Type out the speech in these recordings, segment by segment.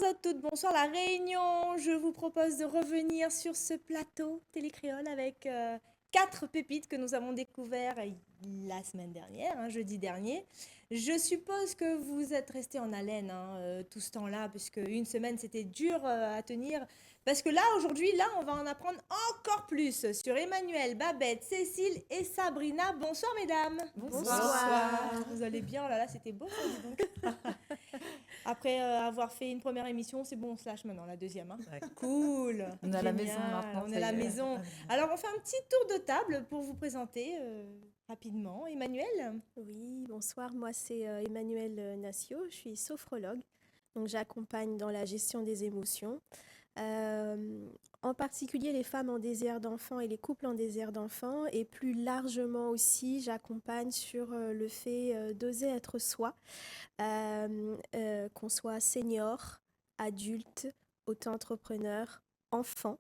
à toutes, bonsoir la Réunion. Je vous propose de revenir sur ce plateau Télécréole avec quatre pépites que nous avons découvertes la semaine dernière, jeudi dernier. Je suppose que vous êtes restés en haleine tout ce temps-là, puisque une semaine c'était dur à tenir. Parce que là, aujourd'hui, on va en apprendre encore plus sur Emmanuel, Babette, Cécile et Sabrina. Bonsoir mesdames. Bonsoir. Vous allez bien? Oh là là, c'était beau ça, dis donc. Après avoir fait une première émission, c'est bon, on se lâche maintenant, la deuxième. Ouais. Cool. On est à la maison Génial. maintenant, On est ça à la y est. maison. Alors, on fait un petit tour de table pour vous présenter rapidement. Emmanuel? Oui, bonsoir. Moi, c'est Emmanuel Nassio. Je suis sophrologue. Donc, j'accompagne dans la gestion des émotions. En particulier les femmes en désir d'enfant et les couples en désir d'enfant. Et plus largement aussi, j'accompagne sur le fait d'oser être soi, qu'on soit senior, adulte, auto-entrepreneur, enfant.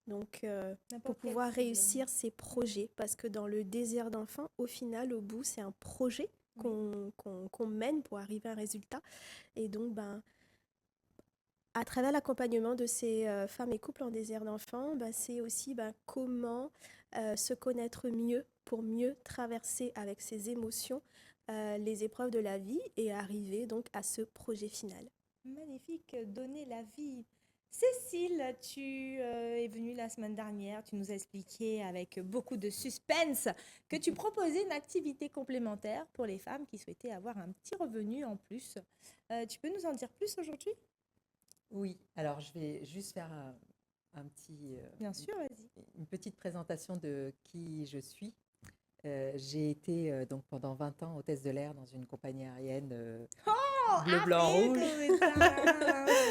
Donc, pour N'importe quelle pouvoir cible. réussir ses projets, parce que dans le désir d'enfant, au final, au bout, c'est un projet qu'on mène pour arriver à un résultat. Et donc, à travers l'accompagnement de ces femmes et couples en désir d'enfant, c'est aussi comment se connaître mieux pour mieux traverser avec ses émotions les épreuves de la vie et arriver donc à ce projet final. Magnifique, donner la vie. Cécile, tu es venue la semaine dernière, tu nous as expliqué avec beaucoup de suspense que tu proposais une activité complémentaire pour les femmes qui souhaitaient avoir un petit revenu en plus. Tu peux nous en dire plus aujourd'hui? Oui, alors je vais juste faire un petit, Bien sûr, vas-y. une petite présentation de qui je suis. J'ai été donc pendant 20 ans hôtesse de l'air dans une compagnie aérienne bleu, blanc, rouge.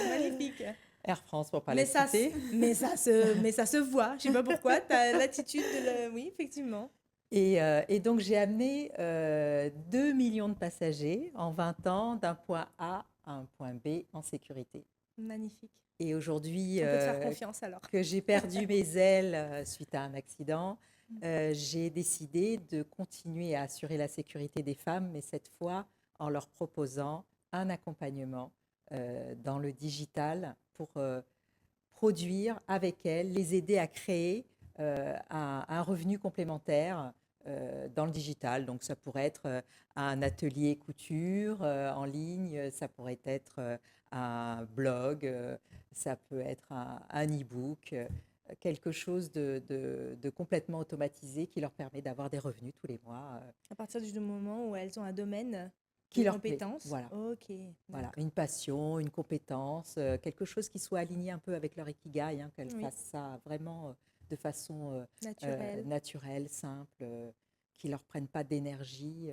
Magnifique. Air France pour pas Mais la ça, citer. mais ça se voit. Je sais pas pourquoi. Tu as l'attitude de Oui, effectivement. Et donc j'ai amené 2 millions de passagers en 20 ans d'un point A à un point B en sécurité. Magnifique. Et aujourd'hui, On peut te faire confiance alors. que j'ai perdu mes ailes suite à un accident, j'ai décidé de continuer à assurer la sécurité des femmes, mais cette fois en leur proposant un accompagnement dans le digital pour produire avec elles, les aider à créer un revenu complémentaire dans le digital. Donc ça pourrait être un atelier couture en ligne, ça pourrait être un blog, ça peut être un e-book, quelque chose de complètement automatisé qui leur permet d'avoir des revenus tous les mois. À partir du moment où elles ont un domaine Qui de leur plaît. compétences. Voilà. Ok. Voilà, D'accord. une passion, une compétence, quelque chose qui soit aligné un peu avec leur ikigai, qu'elles Oui. fassent ça vraiment de façon Naturel. naturelle, simple, qui ne leur prennent pas d'énergie,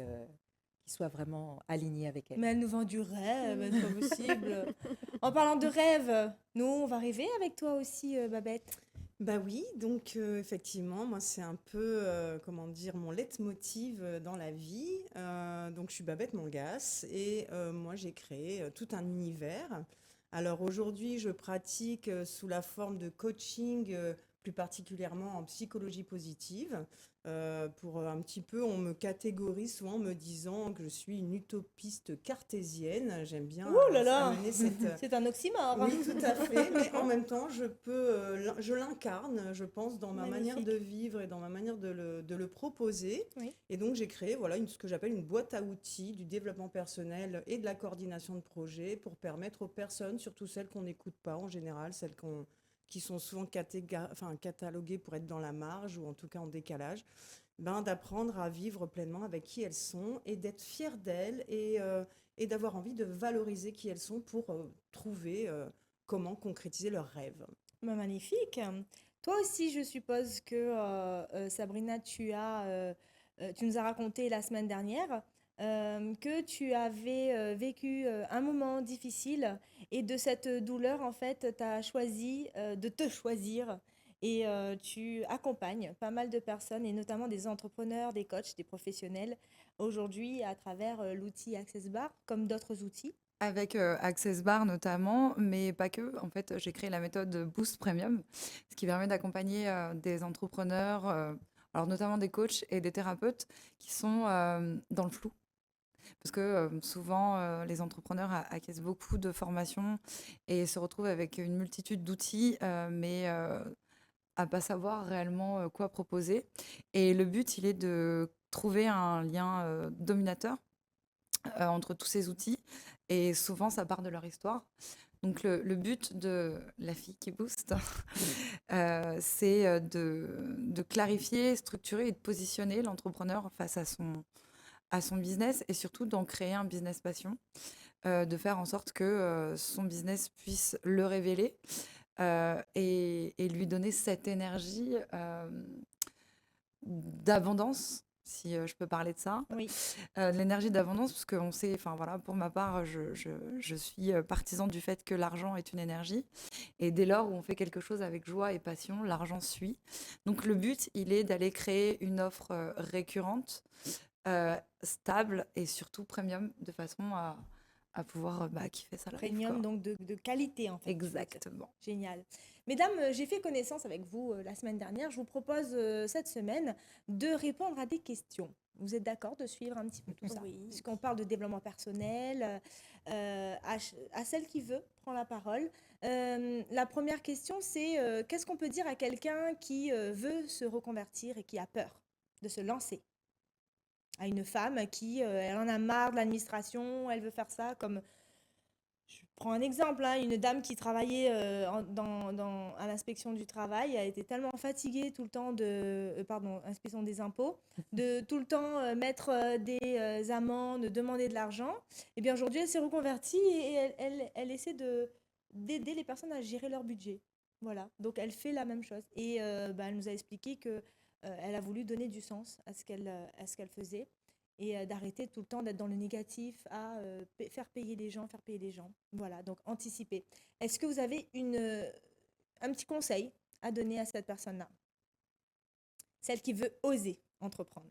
qui soit vraiment aligné avec elles. Mais elle nous vend du rêve, c'est pas possible. En parlant de rêve, nous, on va rêver avec toi aussi, Babette. Bah oui, donc effectivement, moi c'est un peu, comment dire, mon leitmotiv dans la vie. Donc je suis Babette Mangas et moi j'ai créé tout un univers. Alors aujourd'hui, je pratique sous la forme de coaching, plus particulièrement en psychologie positive. Pour un petit peu, on me catégorise souvent en me disant que je suis une utopiste cartésienne. J'aime bien Ouh là là, amener cette, c'est un oxymore. oui, tout à fait, mais en même temps, je l'incarne, je pense, dans ma manière Magnifique. de vivre et dans ma manière de le proposer. Oui. Et donc, j'ai créé voilà, ce que j'appelle une boîte à outils du développement personnel et de la coordination de projets pour permettre aux personnes, surtout celles qu'on n'écoute pas en général, qui sont souvent cataloguées pour être dans la marge ou en tout cas en décalage, d'apprendre à vivre pleinement avec qui elles sont et d'être fières d'elles et d'avoir envie de valoriser qui elles sont pour trouver comment concrétiser leurs rêves. Magnifique. Toi aussi, je suppose que Sabrina, tu nous as raconté la semaine dernière que tu avais vécu un moment difficile et de cette douleur, en fait, tu as choisi de te choisir et tu accompagnes pas mal de personnes et notamment des entrepreneurs, des coachs, des professionnels aujourd'hui à travers l'outil Access Bar comme d'autres outils. Avec Access Bar notamment, mais pas que. En fait, j'ai créé la méthode Boost Premium, ce qui permet d'accompagner des entrepreneurs, alors notamment des coachs et des thérapeutes qui sont dans le flou. parce que souvent, les entrepreneurs acquiescent beaucoup de formations et se retrouvent avec une multitude d'outils, mais à pas savoir réellement quoi proposer. Et le but, il est de trouver un lien dominateur entre tous ces outils. Et souvent, ça part de leur histoire. Donc, le but de la fille qui booste, c'est de clarifier, structurer et de positionner l'entrepreneur face à son business et surtout d'en créer un business passion, de faire en sorte que son business puisse le révéler et lui donner cette énergie d'abondance, si je peux parler de ça. Oui. L'énergie d'abondance, parce qu'on sait, enfin voilà, pour ma part, je suis partisan du fait que l'argent est une énergie. Et dès lors où on fait quelque chose avec joie et passion, l'argent suit. Donc le but, il est d'aller créer une offre récurrente, stable et surtout premium, de façon à pouvoir kiffer sa life, Premium, quoi. donc de qualité en fait. tu veux dire. Exactement. Génial. Mesdames, j'ai fait connaissance avec vous la semaine dernière. Je vous propose cette semaine de répondre à des questions. Vous êtes d'accord de suivre un petit peu tout ça? Oui. Puisqu'on parle de développement personnel, à celle qui veut, prend la parole. La première question, c'est qu'est-ce qu'on peut dire à quelqu'un qui veut se reconvertir et qui a peur de se lancer? À une femme qui, elle en a marre de l'administration, elle veut faire ça comme je prends un exemple, hein, une dame qui travaillait à l'inspection du travail a été tellement fatiguée tout le temps pardon, inspection des impôts, de tout le temps mettre des amendes, demander de l'argent. Et bien aujourd'hui, elle s'est reconvertie et elle essaie d'aider les personnes à gérer leur budget. Voilà, donc elle fait la même chose. Et elle nous a expliqué que elle a voulu donner du sens à ce qu'elle faisait et d'arrêter tout le temps d'être dans le négatif à faire payer les gens, faire payer les gens. Voilà, donc anticiper. Est-ce que vous avez un petit conseil à donner à cette personne-là? Celle qui veut oser entreprendre.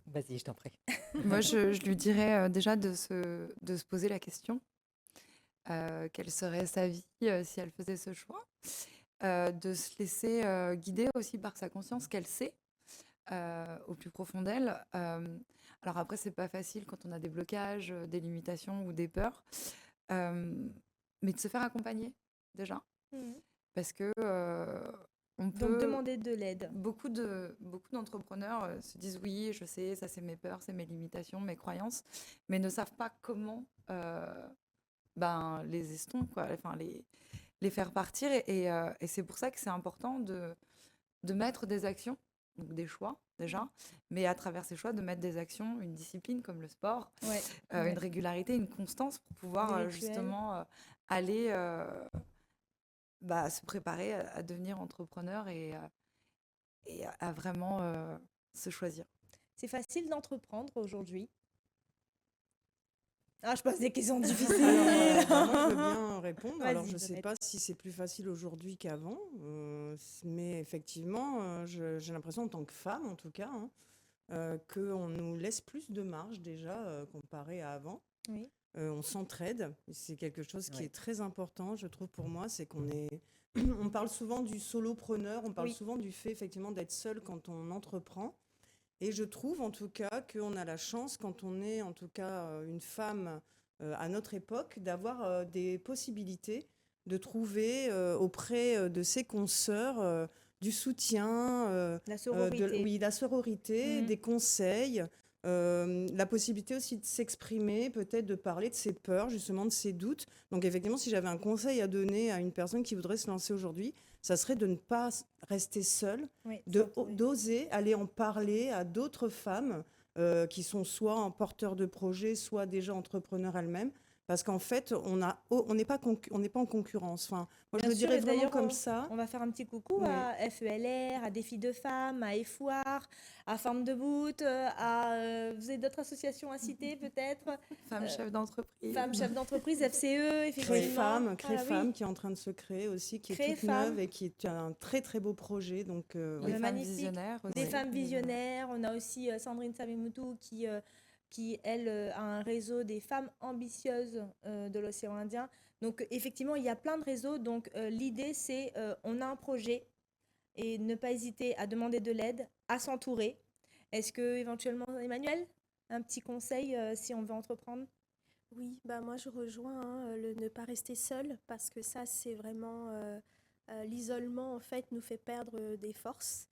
Vas-y, je t'en prie. Moi, je lui dirais déjà de se poser la question, quelle serait sa vie si elle faisait ce choix, de se laisser guider aussi par sa conscience qu'elle sait au plus profond d'elle. Alors après, c'est pas facile quand on a des blocages, des limitations ou des peurs, mais de se faire accompagner déjà, Mhm. parce que on Donc peut. demander de l'aide. Beaucoup d'entrepreneurs se disent oui, je sais, ça c'est mes peurs, c'est mes limitations, mes croyances, mais ne savent pas comment les estompes, quoi, enfin les faire partir. Et c'est pour ça que c'est important de mettre des actions, donc des choix déjà, mais à travers ces choix, de mettre des actions, une discipline comme le sport, Ouais. une régularité, une constance pour pouvoir Des rituels. justement aller se préparer à devenir entrepreneur et à vraiment se choisir. C'est facile d'entreprendre aujourd'hui. Ah, je pose des questions difficiles. Moi, je veux bien répondre. Alors, Vas-y, je ne sais Babette. pas si c'est plus facile aujourd'hui qu'avant, mais effectivement, j'ai l'impression, en tant que femme, en tout cas, qu'on nous laisse plus de marge déjà comparé à avant. Oui. On s'entraide. C'est quelque chose qui Ouais. est très important, je trouve, pour moi. C'est qu'on est. On parle souvent du solopreneur, on parle Oui. souvent du fait, effectivement, d'être seul quand on entreprend. Et je trouve en tout cas qu'on a la chance, quand on est en tout cas une femme à notre époque, d'avoir des possibilités de trouver auprès de ses consoeurs du soutien, La sororité. oui, la sororité, Mhm. des conseils, la possibilité aussi de s'exprimer, peut-être de parler de ses peurs, justement de ses doutes. Donc effectivement, si j'avais un conseil à donner à une personne qui voudrait se lancer aujourd'hui, ça serait de ne pas rester seule, Oui, s'entourer. d'oser aller en parler à d'autres femmes qui sont soit en porteurs de projets, soit déjà entrepreneurs elles-mêmes. Parce qu'en fait, on n'est pas en concurrence. Enfin, moi, je Bien le sûr, dirais et vraiment d'ailleurs, comme ça. on va faire un petit coucou Oui. à FELR, à Défi de Femmes, à EFOIR, à Femmes de Boot, vous avez d'autres associations à citer peut-être? Femme chef d'entreprise. Femmes chefs d'entreprise, FCE, effectivement. Crée-Femme, Oui. qui est en train de se créer aussi, qui est toute Crée-Femme. neuve et qui est un très très beau projet. Donc, Les oui. femmes Magnifique. visionnaires aussi. Des femmes Oui. visionnaires. On a aussi Sandrine Samemutu qui elle, a un réseau des femmes ambitieuses de l'océan Indien. Donc, effectivement, il y a plein de réseaux. Donc, l'idée, c'est on a un projet et ne pas hésiter à demander de l'aide, à s'entourer. Est-ce que, éventuellement, Emmanuel, un petit conseil si on veut entreprendre? Oui, bah moi je rejoins hein, le ne pas rester seul parce que ça c'est vraiment l'isolement en fait nous fait perdre des forces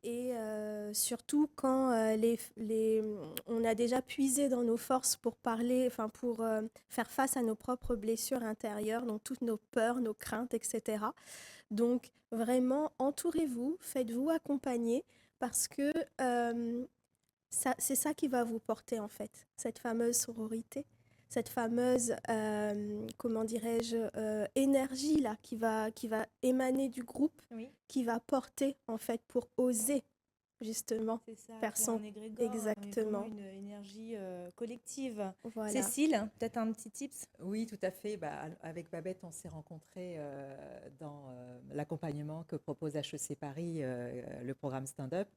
et surtout quand on a déjà puisé dans nos forces pour parler, enfin pour faire face à nos propres blessures intérieures, donc toutes nos peurs, nos craintes, etc. Donc vraiment entourez-vous, faites-vous accompagner parce que c'est ça qui va vous porter en fait, cette fameuse sororité, cette fameuse, comment dirais-je, énergie là qui va émaner du groupe, Oui, qui va porter en fait pour oser justement c'est ça, faire créer un son... égrégore et vraiment Exactement, une énergie collective. voilà. Cécile, peut-être un petit tips? Oui, tout à fait. Bah, avec Babette, on s'est rencontrés dans l'accompagnement que propose HEC Paris, le programme Stand-up.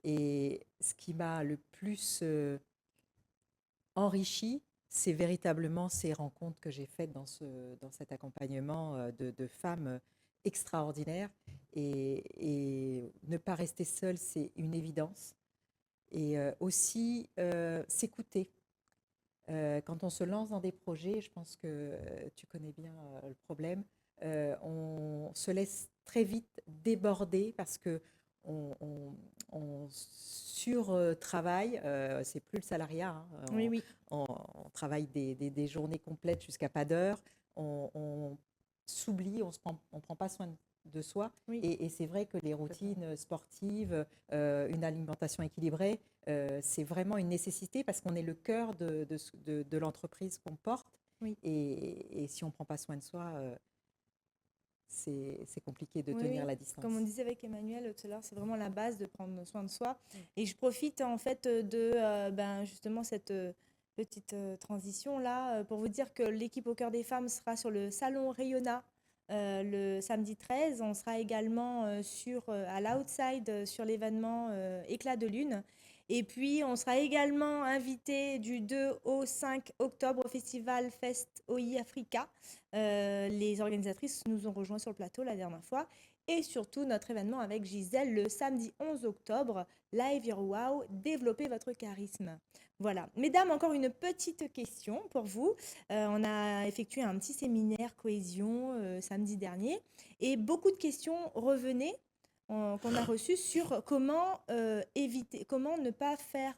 Et ce qui m'a le plus enrichi, c'est véritablement ces rencontres que j'ai faites dans cet accompagnement de femmes extraordinaires. Et ne pas rester seule, c'est une évidence. Et aussi s'écouter. Quand on se lance dans des projets, je pense que tu connais bien le problème, on se laisse très vite déborder parce que on sur-travaille, c'est plus le salariat, hein, Oui, oui. on travaille des journées complètes jusqu'à pas d'heure, on s'oublie, on prend pas soin de soi. Oui. Et c'est vrai que les routines sportives, une alimentation équilibrée, c'est vraiment une nécessité parce qu'on est le cœur de l'entreprise qu'on porte. Oui. Et si on ne prend pas soin de soi, c'est compliqué de Oui, tenir oui. la distance. Comme on disait avec Emmanuel tout à l'heure, c'est vraiment la base de prendre soin de soi. Et je profite en fait de justement cette petite transition là pour vous dire que l'équipe au cœur des femmes sera sur le salon Rayonna le samedi 13. On sera également à l'Outside sur l'événement Éclat de Lune. Et puis, on sera également invité du 2 au 5 octobre au festival Fest OI Africa. Les organisatrices nous ont rejoints sur le plateau la dernière fois. Et surtout, notre événement avec Gisèle le samedi 11 octobre, Live Your Wow, développez votre charisme. Voilà. Mesdames, encore une petite question pour vous. On a effectué un petit séminaire cohésion samedi dernier et beaucoup de questions revenaient qu'on a reçues sur comment éviter, comment ne pas faire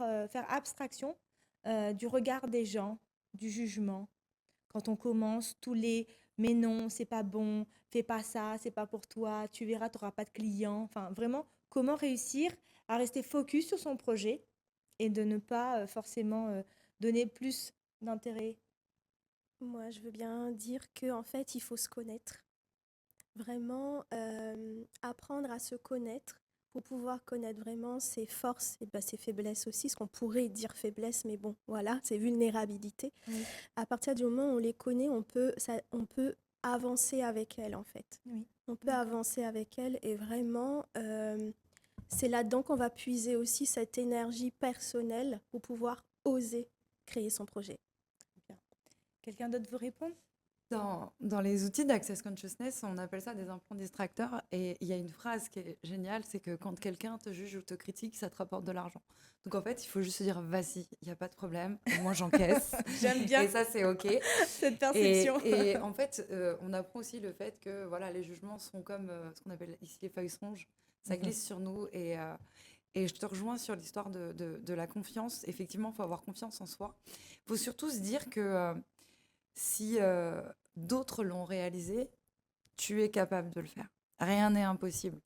abstraction du regard des gens, du jugement. Quand on commence tous les mais non, c'est pas bon, fais pas ça, c'est pas pour toi, tu verras, tu n'auras pas de clients. Enfin, vraiment, comment réussir à rester focus sur son projet et de ne pas forcément donner plus d'intérêt. Moi, je veux bien dire que en fait, il faut se connaître. Vraiment apprendre à se connaître pour pouvoir connaître vraiment ses forces et ben, ses faiblesses aussi, ce qu'on pourrait dire faiblesse, mais bon, voilà, c'est vulnérabilité. Oui. À partir du moment où on les connaît, on peut avancer avec elles en fait. Oui. On peut avancer avec elles et vraiment, c'est là-dedans qu'on va puiser aussi cette énergie personnelle pour pouvoir oser créer son projet. Bien. Quelqu'un d'autre veut répondre? Dans les outils d'Access Consciousness, on appelle ça des implants distracteurs. Et il y a une phrase qui est géniale, c'est que quand quelqu'un te juge ou te critique, ça te rapporte de l'argent. Donc en fait, il faut juste se dire, vas-y, il n'y a pas de problème, moi j'encaisse. J'aime bien. Et ça, c'est OK. Cette perception. Et en fait, on apprend aussi le fait que voilà, les jugements sont comme ce qu'on appelle ici les feuilles songes. Ça glisse sur nous. Et je te rejoins sur l'histoire de la confiance. Effectivement, il faut avoir confiance en soi. Il faut surtout se dire que si d'autres l'ont réalisé, tu es capable de le faire. Rien n'est impossible.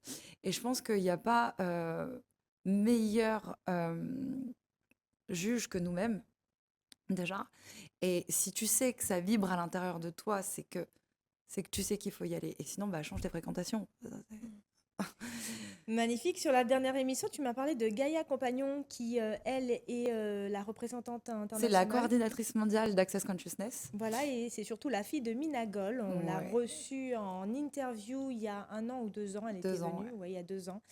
Et je pense qu'il n'y a pas meilleur juge que nous-mêmes, déjà. Et si tu sais que ça vibre à l'intérieur de toi, c'est que tu sais qu'il faut y aller. Et sinon, change tes fréquentations. Magnifique. Sur la dernière émission, tu m'as parlé de Gaïa Compagnon, qui, elle, est la représentante internationale. C'est la coordinatrice mondiale d'Access Consciousness. Voilà, et c'est surtout la fille de Mina Goll. On l'a reçue en interview il y a 1 an ou 2 ans. Elle était venue, il y a 2 ans.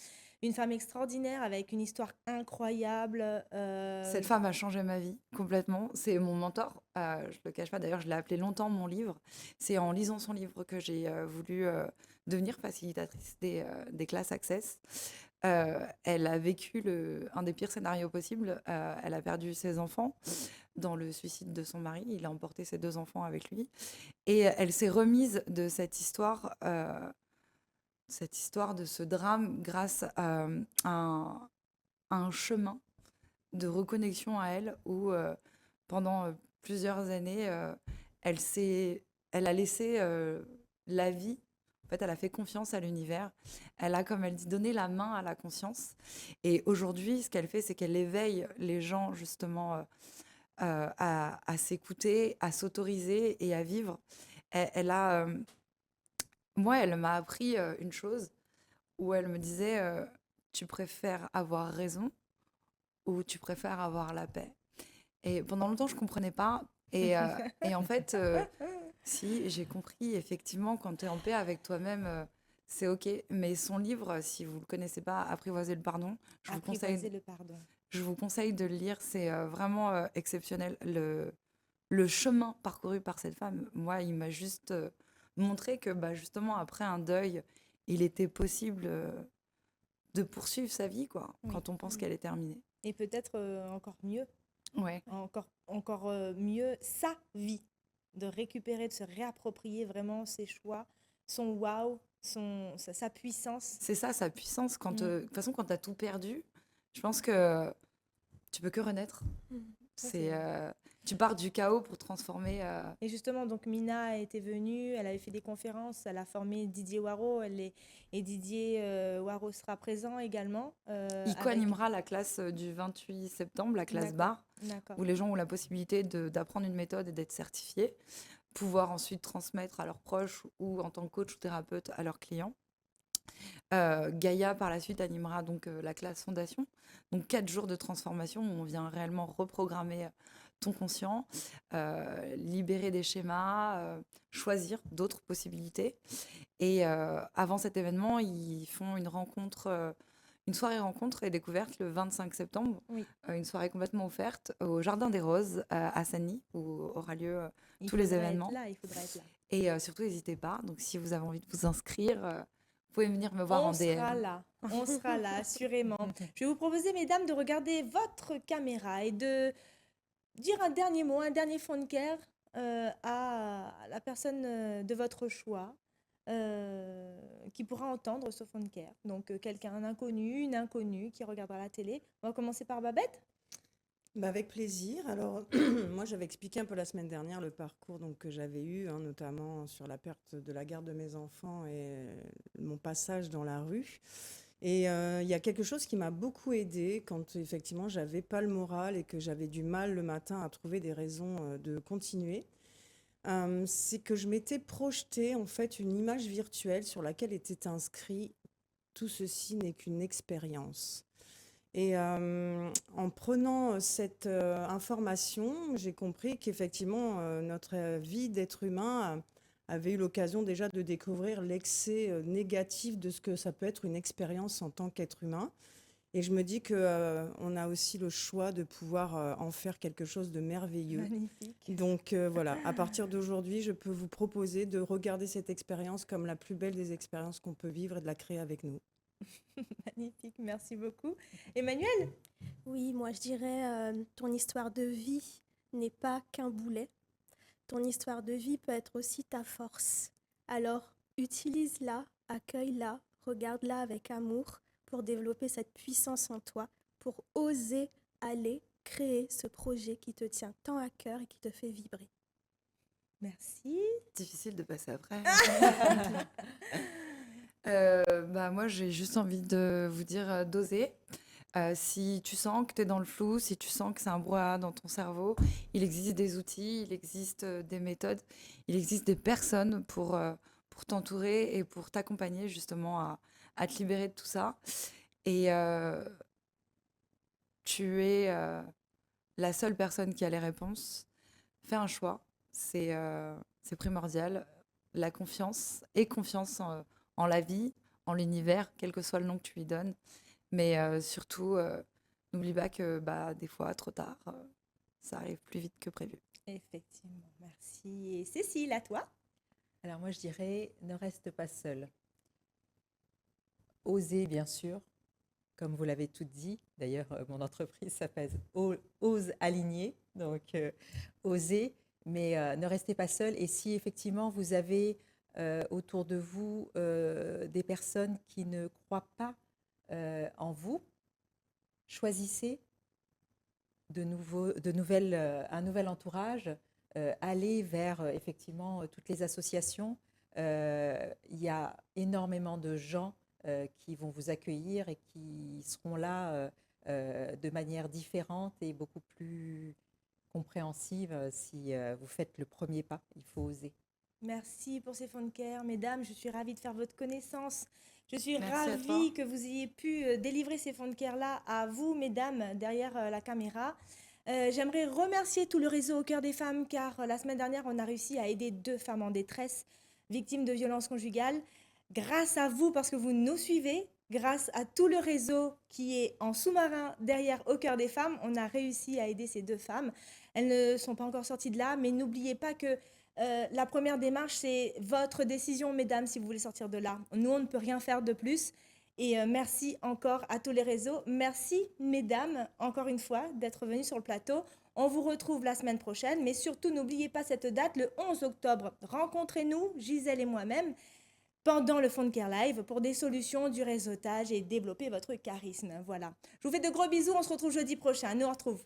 Une femme extraordinaire avec une histoire incroyable. Cette femme a changé ma vie complètement. C'est mon mentor. Je ne le cache pas. D'ailleurs, je l'ai appelé longtemps mon livre. C'est en lisant son livre que j'ai voulu devenir facilitatrice des classes Access. Elle a vécu un des pires scénarios possibles. Elle a perdu ses enfants dans le suicide de son mari. Il a emporté ses 2 enfants avec lui. Et elle s'est remise de cette histoire de ce drame grâce à un chemin de reconnexion à elle où pendant plusieurs années, elle s'est, elle a laissé la vie. En fait, elle a fait confiance à l'univers. Elle a, comme elle dit, donné la main à la conscience. Et aujourd'hui, ce qu'elle fait, c'est qu'elle éveille les gens justement à s'écouter, à s'autoriser et à vivre. Moi, elle m'a appris une chose où elle me disait tu préfères avoir raison ou tu préfères avoir la paix. Et pendant longtemps, je ne comprenais pas. Et en fait, si, j'ai compris, effectivement, quand tu es en paix avec toi-même, c'est OK. Mais son livre, si vous ne le connaissez pas, Apprivoiser le pardon, Apprivoiser le pardon. je vous conseille de le lire. C'est vraiment exceptionnel. Le chemin parcouru par cette femme, moi, il m'a juste montré que, bah, justement, après un deuil, il était possible de poursuivre sa vie, quoi, Oui. quand on pense qu'elle est terminée. Et peut-être encore mieux, Ouais. encore mieux sa vie, de récupérer, de se réapproprier vraiment ses choix, son wow, sa puissance. C'est ça, sa puissance. Mm. De toute façon, quand tu as tout perdu, je pense que tu peux que renaître. c'est Tu pars du chaos pour transformer. Et justement, donc Mina était venue, elle avait fait des conférences, elle a formé Didier Waro, et Didier Waro sera présent également. Il co-animera la classe du 28 septembre, la classe bar, où les gens ont la possibilité d'apprendre une méthode et d'être certifiés, pouvoir ensuite transmettre à leurs proches ou en tant que coach ou thérapeute à leurs clients. Gaïa, par la suite, animera donc la classe fondation. Donc 4 jours de transformation où on vient réellement reprogrammer ton conscient, libérer des schémas, choisir d'autres possibilités. Et avant cet événement, ils font une soirée rencontre et découverte le 25 septembre. Oui. Une soirée complètement offerte au Jardin des Roses à Senlis, où aura lieu tous les événements. Il faudra être là. Et surtout, n'hésitez pas. Donc, si vous avez envie de vous inscrire, vous pouvez venir me voir en DM. On sera là, assurément. Je vais vous proposer, mesdames, de regarder votre caméra et de dire un dernier mot, un dernier phone care à la personne de votre choix qui pourra entendre ce phone care. Donc, quelqu'un, un inconnu, une inconnue qui regardera la télé. On va commencer par Babette. Bah, avec plaisir. Alors, moi, j'avais expliqué un peu la semaine dernière le parcours donc, que j'avais eu, notamment sur la perte de la garde de mes enfants et mon passage dans la rue. Et il y a quelque chose qui m'a beaucoup aidée quand, effectivement, j'avais pas le moral et que j'avais du mal le matin à trouver des raisons de continuer. C'est que je m'étais projetée, en fait, une image virtuelle sur laquelle était inscrit « Tout ceci n'est qu'une expérience ». Et en prenant cette information, j'ai compris qu'effectivement, notre vie d'être humain avait eu l'occasion déjà de découvrir l'excès négatif de ce que ça peut être une expérience en tant qu'être humain. Et je me dis qu'on a aussi le choix de pouvoir en faire quelque chose de merveilleux. Magnifique. Donc voilà, à partir d'aujourd'hui, je peux vous proposer de regarder cette expérience comme la plus belle des expériences qu'on peut vivre et de la créer avec nous. Magnifique, merci beaucoup. Emmanuel? Oui, moi je dirais, ton histoire de vie n'est pas qu'un boulet. Ton histoire de vie peut être aussi ta force. Alors, utilise-la, accueille-la, regarde-la avec amour pour développer cette puissance en toi, pour oser aller créer ce projet qui te tient tant à cœur et qui te fait vibrer. Merci. Difficile de passer après. Moi, j'ai juste envie de vous dire d'oser. Si tu sens que tu es dans le flou, si tu sens que c'est un brouhaha dans ton cerveau, il existe des outils, il existe des méthodes, il existe des personnes pour t'entourer et pour t'accompagner justement à te libérer de tout ça. Et tu es la seule personne qui a les réponses. Fais un choix, c'est primordial. La confiance et confiance en la vie, en l'univers, quel que soit le nom que tu lui donnes. Mais surtout, n'oublie pas que des fois, trop tard, ça arrive plus vite que prévu. Effectivement, merci. Et Cécile, à toi? Alors moi, je dirais, ne reste pas seule. Osez, bien sûr, comme vous l'avez tout dit, d'ailleurs, mon entreprise s'appelle Ose Aligner, donc oser, mais ne restez pas seul. Et si effectivement vous avez autour de vous des personnes qui ne croient pas en vous, choisissez un nouvel entourage, allez vers effectivement toutes les associations. Il y a énormément de gens qui vont vous accueillir et qui seront là de manière différente et beaucoup plus compréhensive si vous faites le premier pas. Il faut oser. Merci pour ces fonds de care. Mesdames, je suis ravie de faire votre connaissance. Je suis Merci à toi. ravie que vous ayez pu délivrer ces fonds de care-là à vous, mesdames, derrière la caméra. J'aimerais remercier tout le réseau Au cœur des femmes, car la semaine dernière, on a réussi à aider 2 femmes en détresse, victimes de violences conjugales. Grâce à vous, parce que vous nous suivez, grâce à tout le réseau qui est en sous-marin derrière Au cœur des femmes, on a réussi à aider ces 2 femmes. Elles ne sont pas encore sorties de là, mais n'oubliez pas que la première démarche, c'est votre décision, mesdames, si vous voulez sortir de là. Nous, on ne peut rien faire de plus. Et merci encore à tous les réseaux. Merci, mesdames, encore une fois, d'être venues sur le plateau. On vous retrouve la semaine prochaine, mais surtout, n'oubliez pas cette date, le 11 octobre. Rencontrez-nous, Gisèle et moi-même, pendant le Fonds de Care Live pour des solutions, du réseautage et développer votre charisme. Voilà. Je vous fais de gros bisous. On se retrouve jeudi prochain. Nous, on retrouve.